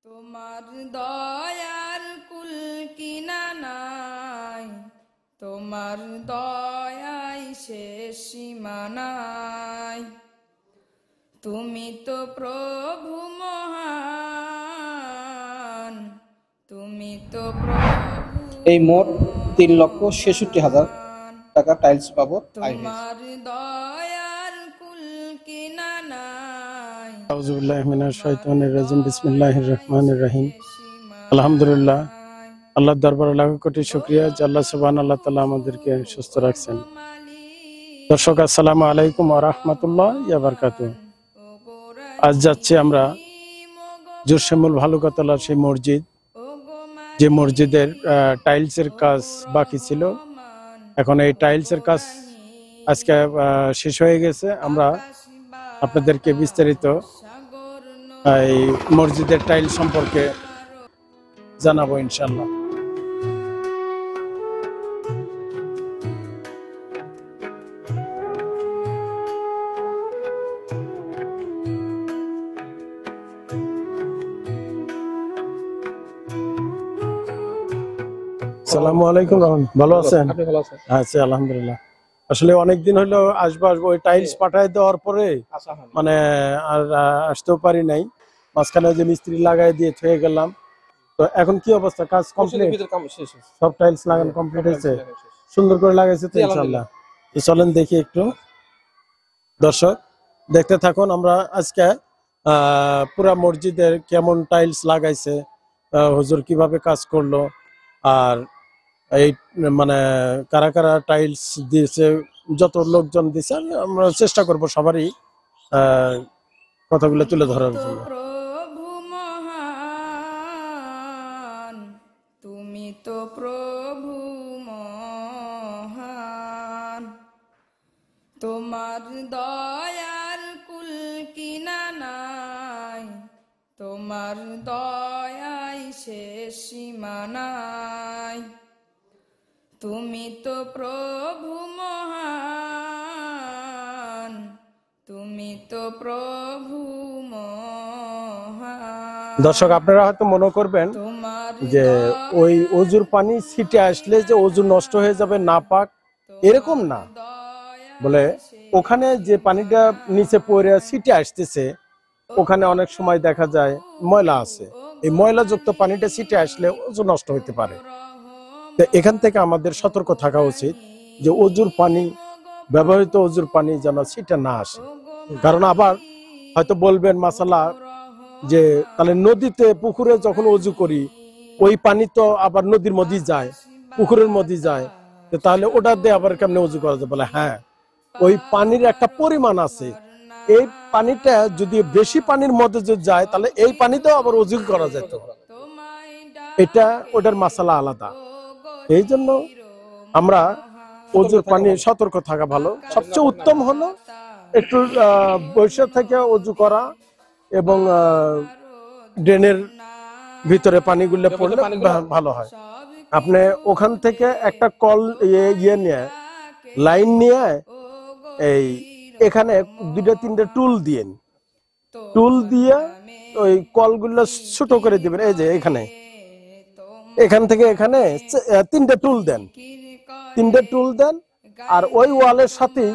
তোমার দয়ার কুল কিনা নাই, তোমার দয়াই শেষ সীমা নাই। তুমি তো প্রভু মহান, তুমি তো প্রভু। এই মোট 3,66,000 টাকা টাইলস পাবো। তোমার দয়ার কুল কিনা নাই। আউযুবিল্লাহি মিনাশ শাইতানির রাজিম। বিসমিল্লাহির রহমানির রহিম। আলহামদুলিল্লাহ, আল্লাহর দরবারে লাখ কোটি শুকরিয়া যে আল্লাহ সুবহানাহু ওয়া তাআলা আমাদেরকে সুস্থ রাখছেন। দর্শক, আসসালামু আলাইকুম ওয়া রাহমাতুল্লাহি ওয়া বারাকাতুহু। আজ যাচ্ছি আমরা জোরশেমুল ভালুকাতলা সেই মসজিদ, যে মসজিদের টাইলসের কাজ বাকি ছিল। এখন এই টাইলসের কাজ আজকে শেষ হয়ে গেছে। আমরা আপনাদেরকে বিস্তারিত এই মসজিদের টাইল সম্পর্কে জানাবো ইনশাআল্লাহ। আসসালামু আলাইকুম। ভালো আছেন? আছি আলহামদুলিল্লাহ। আসলে অনেকদিন হলো আসবো ওই টাইলস পাঠায় দেওয়ার পরে মানে আর আসতেও পারি নাই। মাঝখানে যে মিস্ত্রি লাগাই দিয়ে থয়ে গেলাম। তো এখন কি অবস্থা? কাজ কমপ্লিট? সব টাইলস লাগানো কমপ্লিট হয়েছে? সুন্দর করে লাগাইছে তো ইনশাআল্লাহ। চলেন দেখি একটু। দর্শক দেখতে থাকুন। আমরা আজকে পুরা মসজিদের কেমন টাইলস লাগাইছে, হুজুর কিভাবে কাজ করলো, আর এই মানে কারা কারা টাইলস দিয়েছে, যত লোকজন দিয়েছে আমরা চেষ্টা করব সবারই কথাগুলো তুলে ধরার জন্য। প্রভু মহান, তুমি তো প্রভু মহান। তোমার দয়ার কুল কিনা নাই, তোমার দয়াই শেষ সীমা নাই। তুমি তো প্রভু মহান, তুমি তো প্রভু মহান। দর্শক, আপনারা হয়তো মনে করবেন যে ওই অজুর পানি ছিটে আসলে যে অজু নষ্ট হয়ে যাবে, না পাক, এরকম না। বলে ওখানে যে পানিটা নিচে পড়ে ছিটে আসতেছে, ওখানে অনেক সময় দেখা যায় ময়লা আছে। এই ময়লাযুক্ত পানিটা ছিটে আসলে অজু নষ্ট হতে পারে। তো এখান থেকে আমাদের সতর্ক থাকা উচিত যে অজুর পানি, ব্যবহৃত অজুর পানি যেন ছিটে না আসে। কারণ আবার হয়তো বলবেন মাসালা যে তাহলে নদীতে পুকুরে যখন অজু করি ওই পানি তো আবার নদীর মধ্যে যায়, পুকুরের মধ্যে যায়, তাহলে ওটা দিয়ে আবার কেমনে অজু করা যায়? বলে হ্যাঁ, ওই পানির একটা পরিমাণ আছে। এই পানিটা যদি বেশি পানির মধ্যে যদি যায় তাহলে এই পানিতেও আবার অজু করা যেত। এটা ওটার মাসালা আলাদা। এই জন্য আমরা অজুর পানি সতর্ক থাকা ভালো। সবচেয়ে উত্তম হলো একটু বৈশাখ থেকে অজু করা এবং ড্রেনের ভিতরে পানিগুলো পড়লে ভালো হয়। আপনি ওখান থেকে একটা কল ইয়ে নিয়ে, লাইন নিয়ে এই এখানে 2-3টে টুল দিয়েন, টুল দিয়ে ওই কলগুলো ছোট করে দিবেন। এই যে এখান থেকে এখানে 3টে টুল দেন, 3টে টুল দেন, আর ওই ওয়ালের সাথেই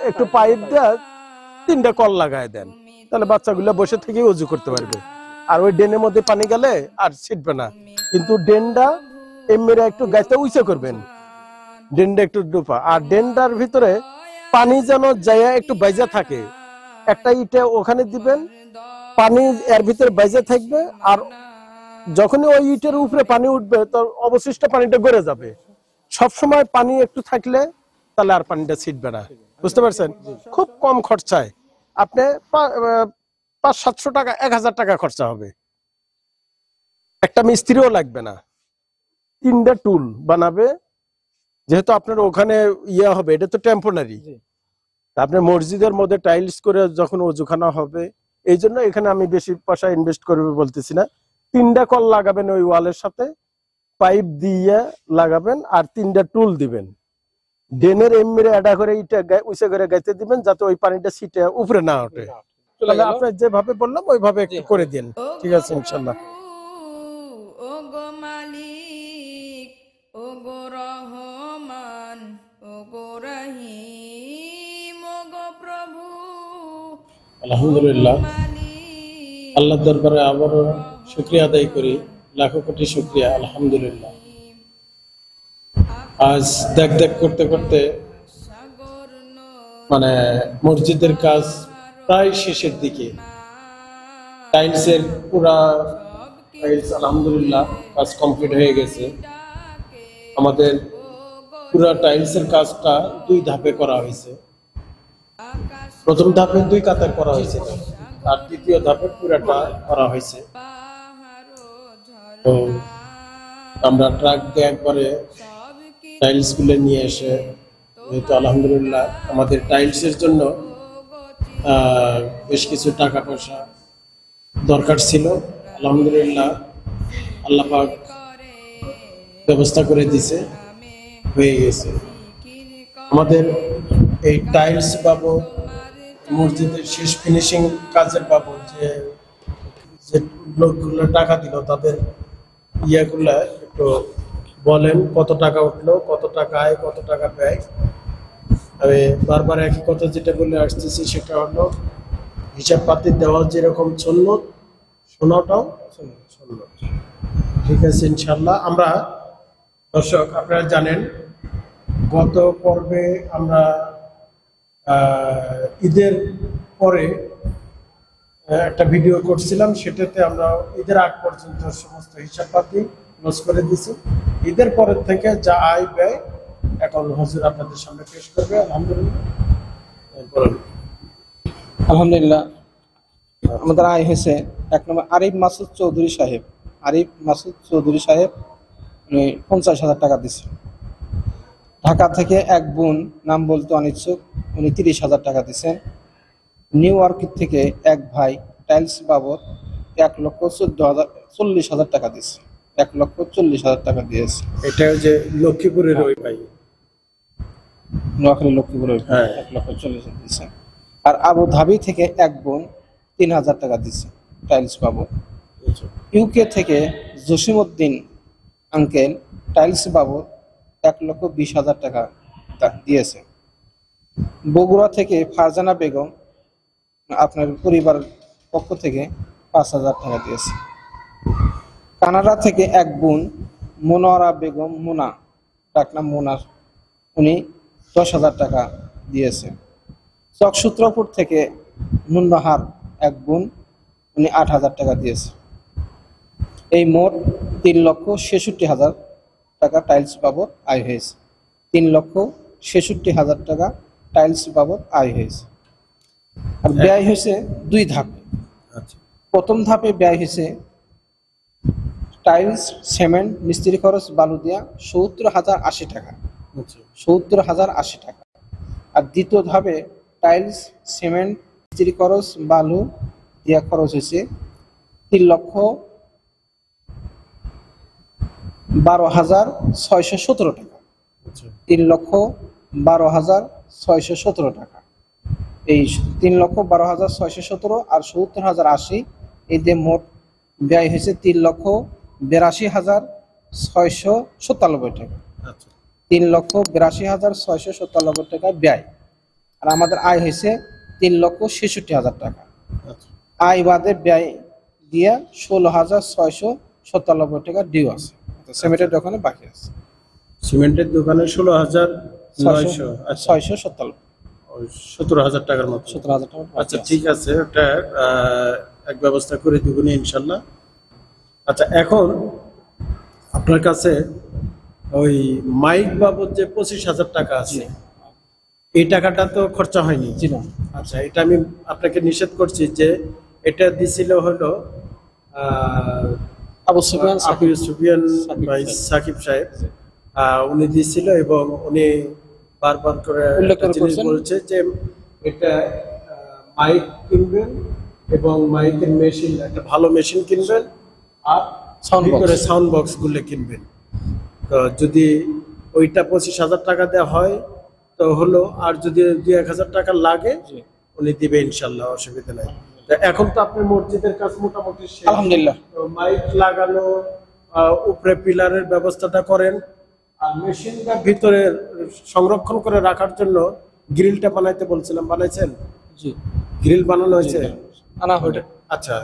একটু পাইপ দিয়ে 3টে কল লাগায় দেন। তাহলে বাচ্চাগুলো বসে থেকেই উজু করতে পারবে। আর ওই ড্রেনের মধ্যে পানি গেলে আর ছিটবে না। কিন্তু ড্রেনটা এমনি একটু গাইতে উঁচে করবেন, ড্রেনটা একটু ডুপা, আর ড্রেনটার ভিতরে পানি যেন যায় একটু বাইজা থাকে। একটা ইটে ওখানে দিবেন, পানি এর ভিতরে বাইজা থাকবে, আর যখনই ওই ইটের উপরে পানি উঠবে তো অবশিষ্ট পানিটা গড়ে যাবে। সবসময় পানি একটু থাকলে তাহলে আর পানিটা ছিটবে না। বুঝতে পারছেন? খুব কম খরচায় আপনি 500-700 টাকা, 1000 টাকা খরচা হবে। একটা মিস্ত্রিও লাগবে না। 3টে টুল বানাবে, যেহেতু আপনার ওখানে ইয়ে হবে, এটা তো টেম্পোরারি। আপনার মসজিদের মধ্যে টাইলস করে যখন ওজুখানা হবে, এই জন্য এখানে আমি বেশি পয়সা ইনভেস্ট করবে বলতেছি না। 3টে কল লাগাবেন ওই ওয়ালের সাথে, পাইপ দিয়ে লাগাবেন, আর 3টে টুল দিবেন। ড্রেনের এমনি এডা করে ইটা উঁচে করে গাইতে দিবেন, যাতে ওই পানিটা ছিটে উপরে না ওঠে। চলে তাহলে গেল। আপনার যেভাবে বললাম ওইভাবে একটু করে দিন, ঠিক আছে ইনশাল্লাহ। ও গো মালিক, ও গো রহমান, ও গো রহিম, ও গো প্রভু আলহামদুলিল্লাহ, মালিক। আল্লাহর দরবারে আবারও শুকরিয়া আদায় করি, লাখো কোটি শুকরিয়া। আলহামদুলিল্লাহ, আজ দেখ করতে করতে সাগর নদী মানে মসজিদের কাজ প্রায় শেষের দিকে। টাইলসের পুরা টাইলস আলহামদুলিল্লাহ কাজ কমপ্লিট হয়ে গেছে। আমাদের পুরা টাইলসের কাজটা 2 ধাপে করা হয়েছে। প্রথম ধাপে 2 কাতার করা হয়েছে, আর দ্বিতীয় ধাপে পুরাটা করা হয়েছে। তো আমরা ট্রাক দিয়ে একবারে টাইলস গুলো নিয়ে এসে, যেহেতু আলহামদুলিল্লাহ আমাদের টাইলসের জন্য বেশ কিছু টাকা পয়সা দরকার ছিল, আলহামদুলিল্লাহ আল্লাহ পাক ব্যবস্থা করে দিছে, হয়ে গেছে। আমাদের এই টাইলস বাবদ, মসজিদের শেষ ফিনিশিং কাজের বাবদ যে লোকগুলো টাকা দিল তাদের ইয়েগুলা একটু বলেন, কত টাকা উঠলো, কত টাকা আয়, কত টাকা ব্যয়। আমি বারবার একই কথা যেটা বলে আসতেছি, সেটা হলো হিসাব পাতি দেওয়া যেরকম সুন্নত, শোনাটাও সুন্নত। ঠিক আছে ইনশাল্লাহ। আমরা দর্শক, আপনারা জানেন গত পর্বে আমরা ঈদের পরে একটা ভিডিও করছিলাম, সেটাতে আমরা ঈদের আগ পর্যন্ত সমস্ত হিসাবপাতি ক্লোজ করে দিয়েছি। ঈদের পরের থেকে যা আয় ব্যয় এখন হুজুর আপনাদের সামনে পেশ করবে। আলহামদুলিল্লাহ, আমাদের আয় হয়েছে 1 নম্বর আরিফ মাসুদ চৌধুরী সাহেব। আরিফ মাসুদ চৌধুরী সাহেব উনি 50,000 টাকা দিচ্ছে। ঢাকা থেকে এক বোন, নাম বলতে অনিচ্ছুক, উনি 30,000 টাকা দিচ্ছেন। নিউ ইয়র্ক থেকে এক ভাই টাইলস বাবদ 1,40,000 টাকা দিচ্ছে। 1,40,000 টাকা দিয়েছে। এটা যে লক্ষ্মীপুরের ওই ভাই, নোয়াখালী লক্ষ্মীপুরের হ্যাঁ। 1,40,000 দিচ্ছে। আর আবু ধাবি থেকে এক বোন 3,000 টাকা দিচ্ছে টাইলস বাবদ। ইউকে থেকে জসিমউদ্দিন আঙ্কেল টাইলস বাবদ 1,20,000 টাকা দিয়েছে। বগুড়া থেকে ফারজানা বেগম আপনার পরিবার পক্ষ থেকে 5,000 টাকা দিয়েছে। কানাডা থেকে এক বোন মনোয়ারা বেগম মোনা, ডাকনাম মোনার, উনি 10,000 টাকা দিয়েছে। চকসূত্রপুর থেকে নুন্নহার এক বোন, উনি 8,000 টাকা দিয়েছে। এই মোট 3,66,000 টাকা টাইলস বাবদ আয় হয়েছে। 3,66,000 টাকা টাইলস বাবদ আয় হয়েছে। আর ব্যয় হয়েছে 2 ধাপে। আচ্ছা, প্রথম ধাপে ব্যয় হয়েছে টাইলস, সিমেন্ট, মিস্ত্রি খরচ, বালু দেওয়া 70,080 টাকা। আচ্ছা, 70,080 টাকা। আর দ্বিতীয় ধাপে টাইলস, সিমেন্ট, মিস্ত্রি খরচ, বালু দেওয়া খরচ হয়েছে 3,12,617 টাকা। আচ্ছা, 3,12,617 টাকা। এই 3,12,617 আর 70,080, এই দিয়ে মোট ব্যয় হয়েছে 3,82,697 টাকা। আচ্ছা, 3,82,697 টাকা ব্যয়। আর আমাদের আয় হয়েছে 3,66,000 টাকা। আচ্ছা, আয় বাদে ব্যয় দিয়ে 16,697 টাকা ডিউ আছে। সিমেন্টের দোকানে বাকি আছে সিমেন্টের দোকানে 16,900, আচ্ছা 697, 17,000 টাকার মতো। 17,000 টাকা বাকি আচ্ছা আছে। ঠিক আছে, ওটা এক ব্যবস্থা করে দিবনি ইনশাল্লাহ। আচ্ছা, এখন আপনার কাছে ওই মাইক বাবদ যে 25,000 টাকা আছে, এই টাকাটা তো খরচা হয়নি। জি না। আচ্ছা, এটা আমি আপনাকে নিষেধ করছি যে এটা দিছিল হলো আবু সুফিয়ান সুফিয়ান সাকিব ভাই সাহেব। সাকিব সাহেব, উনি দিছিল এবং উনি বারবার করে উল্লেখ একটা করে জিনিস বলছেন। বলছে যে এটা মাইক কিনবেন এবং মাইকের মেশিন, একটা ভালো মেশিন কিনবেন, আর Sound box। ভিতরে সাউন্ড বক্স গুলো কিনবেন। তো যদি ওইটা 25,000 টাকা দেওয়া হয় তো হলো, আর যদি 2-1,000 টাকা লাগে জি। উনি দিবে ইনশাল্লাহ, অসুবিধা নাই। এখন তো আপনার মসজিদের কাজ মোটামুটি শেষ। আলহামদুলিল্লাহ। তো মাইক লাগানো, উপরে পিলারের ব্যবস্থাটা করেন, আর মেশিনটা ভিতরে সংরক্ষণ করে রাখার জন্য গ্রিলটা বানাইতে বলছিলাম, বানাইছেন? জি, গ্রিল বানানো হয়েছে? আনা হইটা আচ্ছা,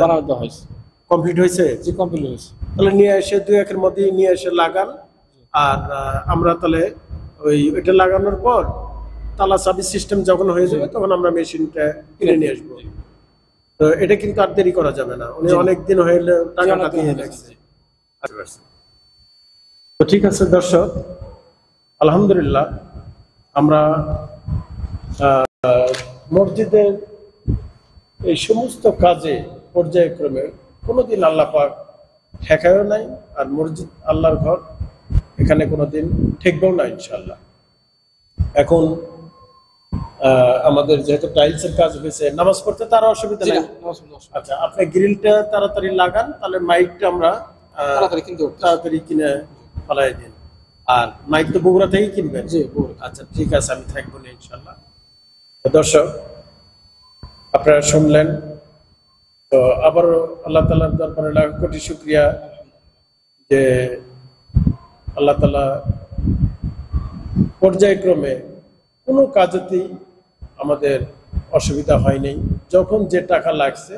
বানানো হয়েছে। কমপ্লিট হয়েছে? জি, কমপ্লিট হয়েছে। তাহলে নিয়ে এসে 2-1 মধ্যে নিয়ে এসে লাগান। আর আমরা তাহলে ওইটা লাগানোর পর তালা চাবি সিস্টেম যখন হয়ে যাবে তখন আমরা মেশিনটা কিনে নিয়ে আসবো। তো এটা কিন্তু আর দেরি করা যাবে না, উনি অনেকদিন হইলে টাকাটা দিয়ে রাখছে। তো ঠিক আছে দর্শক, আলহামদুলিল্লাহ আমরা মসজিদের এই সমস্ত কাজে পর্যায়ক্রমে কোনোদিন আল্লাহ পাক ঠেকায়ও নাই, আর মসজিদ আল্লাহর ঘর, এখানে কোনোদিন ঠেকবেও না ইনশাল্লাহ। এখন আমাদের যেহেতু টাইলসের কাজ হয়েছে, নামাজ পড়তে তার অসুবিধা নেই। আচ্ছা, আপনি গ্রিলটা তাড়াতাড়ি লাগান, তাহলে মাইকটা আমরা তাড়াতাড়ি কিনে ফেলাই দিন। আর মাইক তো বগুড়া থেকেই কিনবেন? আচ্ছা ঠিক আছে, আমি থাকবো না ইনশাল্লাহ। দর্শক আপনারা শুনলেন, তো আবারও আল্লাহ তাআলার দরবারে লাখ কোটি শুকরিয়া যে আল্লাহ তাআলা পর্যায়ক্রমে কোনো কাজেতেই আমাদের অসুবিধা হয়নি। যখন যে টাকা লাগছে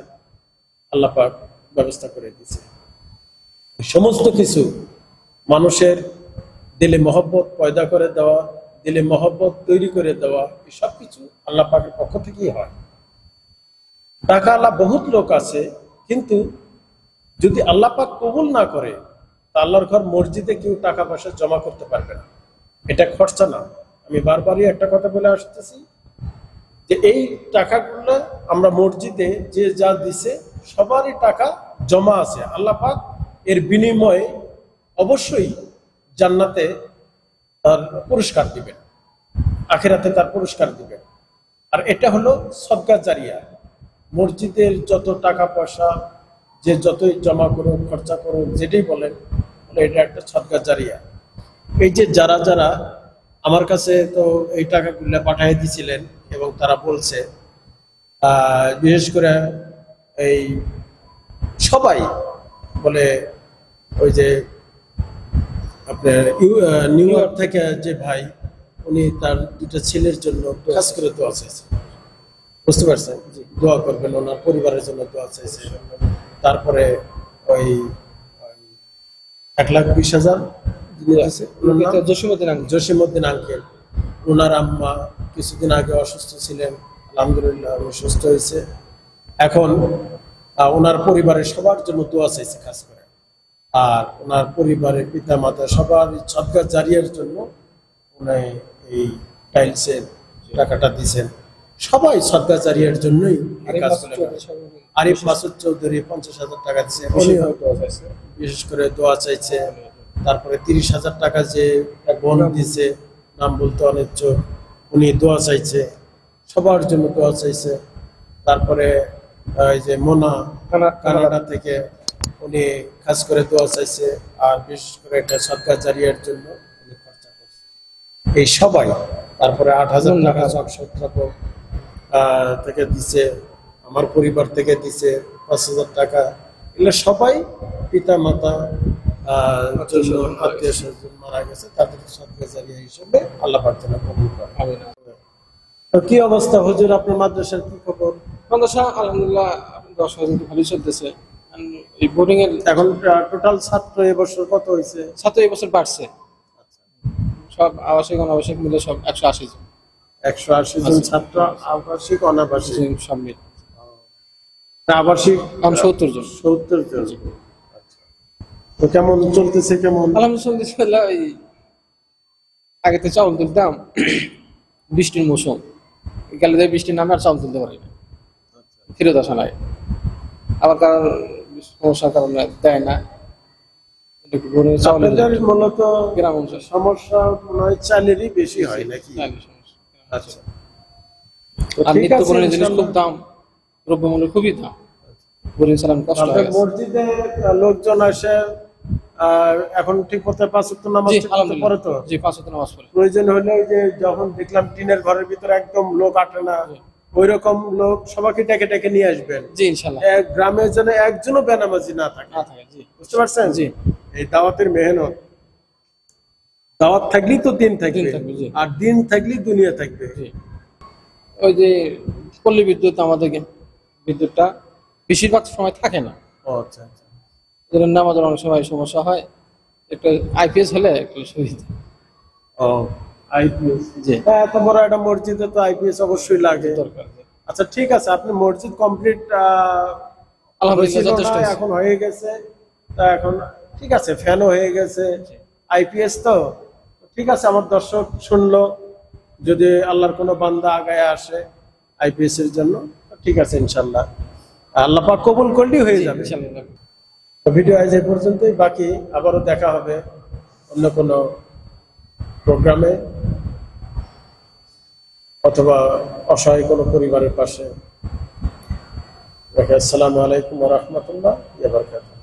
আল্লাহ পাক ব্যবস্থা করে দিয়েছে। সমস্ত কিছু মানুষের দিলে মহব্বত পয়দা করে দেওয়া, দিলে মহব্বত তৈরি করে দেওয়া, সব কিছু আল্লাহ পাকের পক্ষ থেকেই হয়। টাকা আল্লাহ বহুত লোক আছে, কিন্তু যদি আল্লাহ পাক কবুল না করে তা আল্লাহর ঘর মসজিদে কেউ টাকা পয়সা জমা করতে পারবে না। এটা খরচা না। আমি বারবারই একটা কথা বলে আসতেছি যে এই টাকাগুলো আমরা মসজিদে যে যা দিছে সবারই টাকা জমা আছে। আল্লাহ পাক এর বিনিময়ে অবশ্যই জান্নাতে তার পুরস্কার দিবেন, আখিরাতে তার পুরস্কার দিবেন। আর এটা হলো সদকা জারিয়া। মসজিদের যত টাকা পয়সা যে যতই জমা করুন, খরচা করুন, যেটাই বলেন, এটা একটা সদকা জারিয়া। এই যে যারা যারা আমার কাছে তো এই টাকাগুলো পাঠিয়ে দিয়েছিলেন এবং তারা বলছে, বিশেষ করে এই সবাই বলে, ওই যে আপনার নিউ ইয়র্ক থেকে যে ভাই, উনি তার 2টা ছেলের জন্য কাজ করে দোয়া চাইছে, বুঝতে পারছেন? দোয়া করবেন, ওনার পরিবারের জন্য দোয়া চাইছে। তারপরে ওই 1,20,000 জসিমউদ্দিন আঙ্কেল, ওনার আম্মা কিছুদিন আগে অসুস্থ ছিলেন, আলহামদুলিল্লাহ উনি সুস্থ হয়েছে। এখন ওনার পরিবারের সবার জন্য দোয়া চাইছে খাস করে। আর ওনার পরিবারের পিতা মাতা সবার সদকা জারিয়ার জন্য উনি এই টাইলসের টাকাটা দিয়েছেন। সবাই সদকা জারিয়ার জন্যই আরিফ মাসুদ চৌধুরী 50,000 টাকা দিয়েছে, বিশেষ করে দোয়া চাইছে। তারপরে 30,000 টাকা যে বোন দিয়েছে, নাম বলতে অনেক চোখ, উনি দোয়া চাইছে, সবার জন্য দোয়া চাইছে। তারপরে এই যে মোনা কানাডা থেকে, উনি খাস করে দোয়া চাইছে। আর বিশেষ করে এটা সদকা জারিয়ার জন্য উনি খরচা করছে এই সবাই। তারপরে 8,000 টাকা চকসত্রাপক থেকে দিছে, আমার পরিবার থেকে দিছে 5,000 টাকা। এগুলো সবাই পিতা মাতা জন্য, আত্মীয় স্বজন মারা গেছে, তাদের সদকা জারিয়া হিসেবে আল্লাহ পাক যেন কবুল করে। তো কি অবস্থা হুজুর, আপনার মাদ্রাসার কি খবর? মাদ্রাসা আলহামদুলিল্লাহ 10 ভালোই চলতেছে। এই বোর্ডিং এর এখন টোটাল ছাত্র এবছর কত হয়েছে? ছাত্র এবছর বাড়ছে, সব আবাসিক অনাবাসিক মিলে সব 180 জন। 180 জন ছাত্র, আবাসিক অনাবাসিক সব মিলে। আবাসিক 70 জন। 70 জন। তো কেমন চলতেছে? কেমন? আলহামদুলিল্লাহ, এই আগে তো চাউল তুলতাম, বৃষ্টির মৌসুম গেলে বৃষ্টির নামে আর চাউল তুলতে পারি না, ফেরত আসা নাই। আবার কারণ সমস্যার কারণে দেয় না। মূলত গ্রাম অঞ্চল সমস্যা মনে হয় চালেরই বেশি হয় নাকি? আচ্ছা, আর নিত্য পণ্যের জিনিস খুব দাম, দ্রব্যমূল্য খুবই দাম। মসজিদে লোকজন আসে এখন ঠিক মতো 5 ওয়াক্ত নামাজ পড়ে? তো জি, 5 ওয়াক্ত নামাজ পড়ে। প্রয়োজন হলে ওই যে যখন দেখলাম টিনের ঘরের ভিতরে একদম লোক আটে না, ওই রকম লোক সবাইকে ডেকে ডেকে নিয়ে আসবেন। জি ইনশাআল্লাহ। এক গ্রামে যেন একজনও বেনামাজি না থাকে। জি বুঝতে পারছেন? জি। এই দাওয়াতের মেহনত, দাওয়াত থাকলেই তো দিন থাকবে, থাকবে, জি। আর দিন থাকলেই দুনিয়া থাকবে। জি। ওই যে পল্লী বিদ্যুৎ, আমাদের বিদ্যুৎটা বেশিরভাগ সময় থাকে না, ও আচ্ছা আচ্ছা। যেমন নামাজের অনেক সময় সমস্যা হয়, একটা আইপিএস হলে একটু সুবিধা। ও আইপিএস, জি। হ্যাঁ, এত বড় একটা মসজিদে তো আইপিএস অবশ্যই লাগে। দরকার। আচ্ছা ঠিক আছে, আপনি মসজিদ কমপ্লিট আলহামদুলিল্লাহ যথেষ্ট হয়েছে। এখন হয়ে গেছে, তা এখন ঠিক আছে, ফ্যানও হয়ে গেছে, আইপিএস তো ঠিক আছে। আমার দর্শক শুনলো, যদি আল্লাহর কোনো বান্দা আগায় আসে আইপিএস এর জন্য, ঠিক আছে ইনশাল্লাহ আল্লাহ পাক কবুল করলেই হয়ে যাবে। ইনশাআল্লাহ। তো ভিডিও আজ এই পর্যন্তই, বাকি আবারও দেখা হবে অন্য কোনো প্রোগ্রামে অথবা অসহায় কোনো পরিবারের পাশে। আসসালামু আলাইকুম ওয়া রাহমাতুল্লাহি ওয়া বারাকাতুহু।